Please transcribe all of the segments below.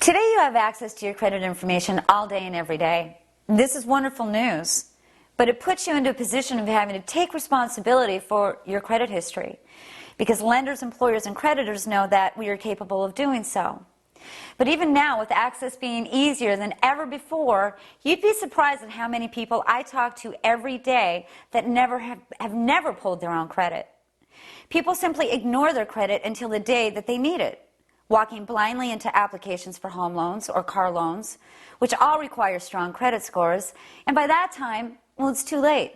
Today you have access to your credit information all day and every day. This is wonderful news, but it puts you into a position of having to take responsibility for your credit history, because lenders, employers, and creditors know that we are capable of doing so. But even now, with access being easier than ever before, you'd be surprised at how many people I talk to every day that have never pulled their own credit. People simply ignore their credit until the day that they need it, walking blindly into applications for home loans or car loans, which all require strong credit scores, and by that time, well, it's too late.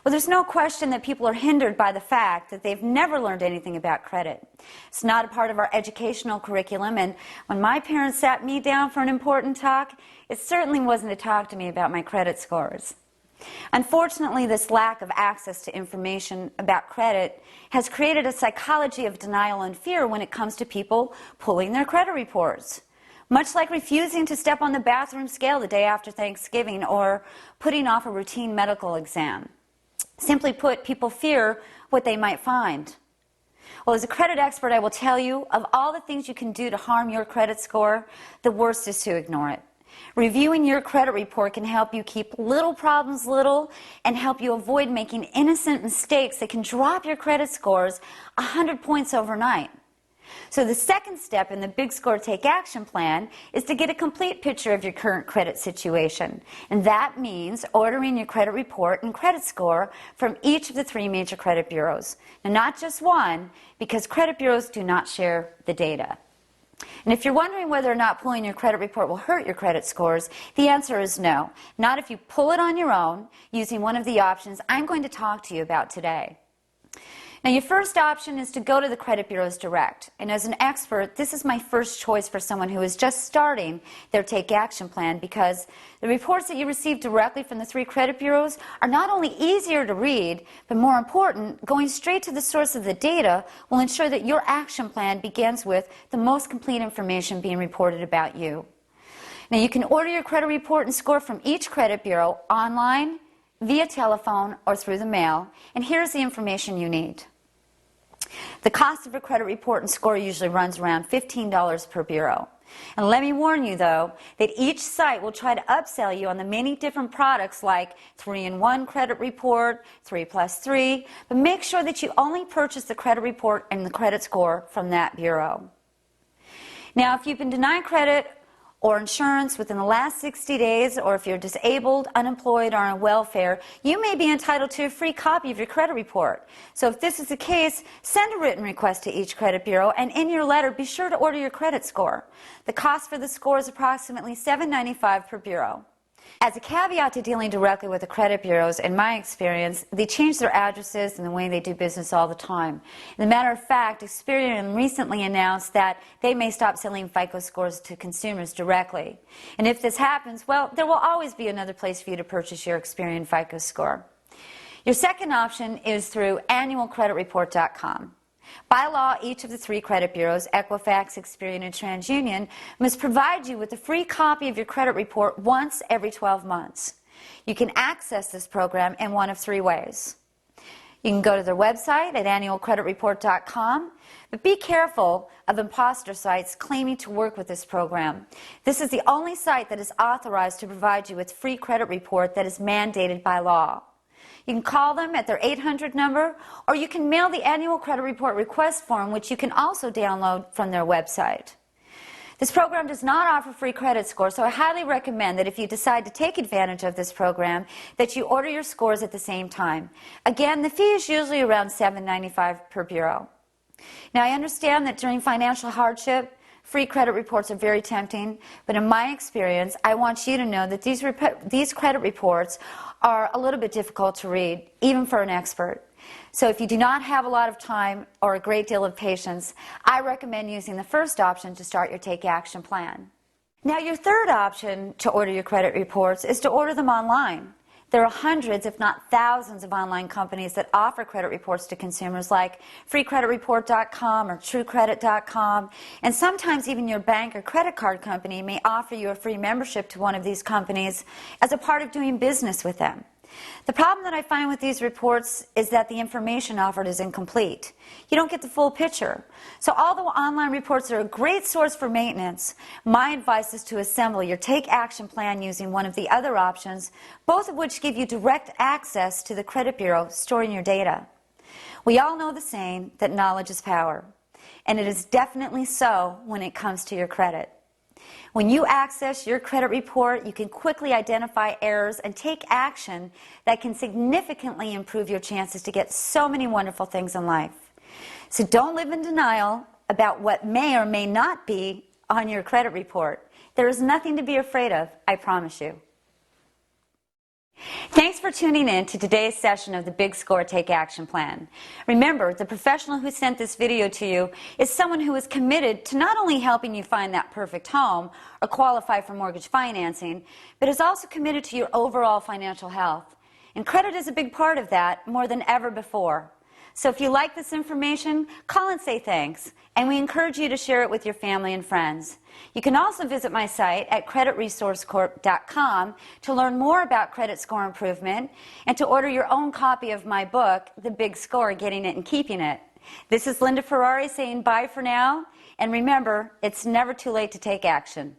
Well, there's no question that people are hindered by the fact that they've never learned anything about credit. It's not a part of our educational curriculum, and when my parents sat me down for an important talk, it certainly wasn't to talk to me about my credit scores. Unfortunately, this lack of access to information about credit has created a psychology of denial and fear when it comes to people pulling their credit reports. Much like refusing to step on the bathroom scale the day after Thanksgiving or putting off a routine medical exam. Simply put, people fear what they might find. Well, as a credit expert, I will tell you, of all the things you can do to harm your credit score, the worst is to ignore it. Reviewing your credit report can help you keep little problems little and help you avoid making innocent mistakes that can drop your credit scores 100 points overnight. So the second step in the Big Score Take Action Plan is to get a complete picture of your current credit situation. And that means ordering your credit report and credit score from each of the 3 major credit bureaus. Now, not just one, because credit bureaus do not share the data. And if you're wondering whether or not pulling your credit report will hurt your credit scores, the answer is no. Not if you pull it on your own using one of the options I'm going to talk to you about today. Now, your first option is to go to the credit bureaus direct. And as an expert, this is my first choice for someone who is just starting their Take Action Plan, because the reports that you receive directly from the 3 credit bureaus are not only easier to read, but more important, going straight to the source of the data will ensure that your action plan begins with the most complete information being reported about you. Now, you can order your credit report and score from each credit bureau online, via telephone, or through the mail, and here's the information you need. The cost of a credit report and score usually runs around $15 per bureau. And let me warn you, though, that each site will try to upsell you on the many different products like 3-in-1 credit report, 3+3, but make sure that you only purchase the credit report and the credit score from that bureau. Now, if you've been denied credit or insurance within the last 60 days, or if you're disabled, unemployed, or on welfare, you may be entitled to a free copy of your credit report. So if this is the case, send a written request to each credit bureau, and in your letter, be sure to order your credit score. The cost for the score is approximately $7.95 per bureau. As a caveat to dealing directly with the credit bureaus, in my experience, they change their addresses and the way they do business all the time. As a matter of fact, Experian recently announced that they may stop selling FICO scores to consumers directly. And if this happens, well, there will always be another place for you to purchase your Experian FICO score. Your second option is through annualcreditreport.com. By law, each of the 3 credit bureaus, Equifax, Experian, and TransUnion, must provide you with a free copy of your credit report once every 12 months. You can access this program in one of 3 ways. You can go to their website at annualcreditreport.com, but be careful of imposter sites claiming to work with this program. This is the only site that is authorized to provide you with free credit report that is mandated by law. You can call them at their 800 number, or you can mail the annual credit report request form, which you can also download from their website. This program does not offer free credit scores, so I highly recommend that if you decide to take advantage of this program, that you order your scores at the same time. Again, the fee is usually around $7.95 per bureau. Now, I understand that during financial hardship, free credit reports are very tempting, but in my experience, I want you to know that these credit reports are a little bit difficult to read, even for an expert. So if you do not have a lot of time or a great deal of patience, I recommend using the first option to start your Take Action Plan. Now, your third option to order your credit reports is to order them online. There are hundreds, if not thousands, of online companies that offer credit reports to consumers, like freecreditreport.com or truecredit.com, and sometimes even your bank or credit card company may offer you a free membership to one of these companies as a part of doing business with them. The problem that I find with these reports is that the information offered is incomplete. You don't get the full picture. So although online reports are a great source for maintenance, my advice is to assemble your Take Action plan using one of the other options, both of which give you direct access to the credit bureau storing your data. We all know the saying that knowledge is power, and it is definitely so when it comes to your credit. When you access your credit report, you can quickly identify errors and take action that can significantly improve your chances to get so many wonderful things in life. So don't live in denial about what may or may not be on your credit report. There is nothing to be afraid of, I promise you. Thanks for tuning in to today's session of the Big Score Take Action Plan. Remember, the professional who sent this video to you is someone who is committed to not only helping you find that perfect home or qualify for mortgage financing, but is also committed to your overall financial health. And credit is a big part of that, more than ever before. So if you like this information, call and say thanks, and we encourage you to share it with your family and friends. You can also visit my site at creditresourcecorp.com to learn more about credit score improvement and to order your own copy of my book, The Big Score, Getting It and Keeping It. This is Linda Ferrari saying bye for now, and remember, it's never too late to take action.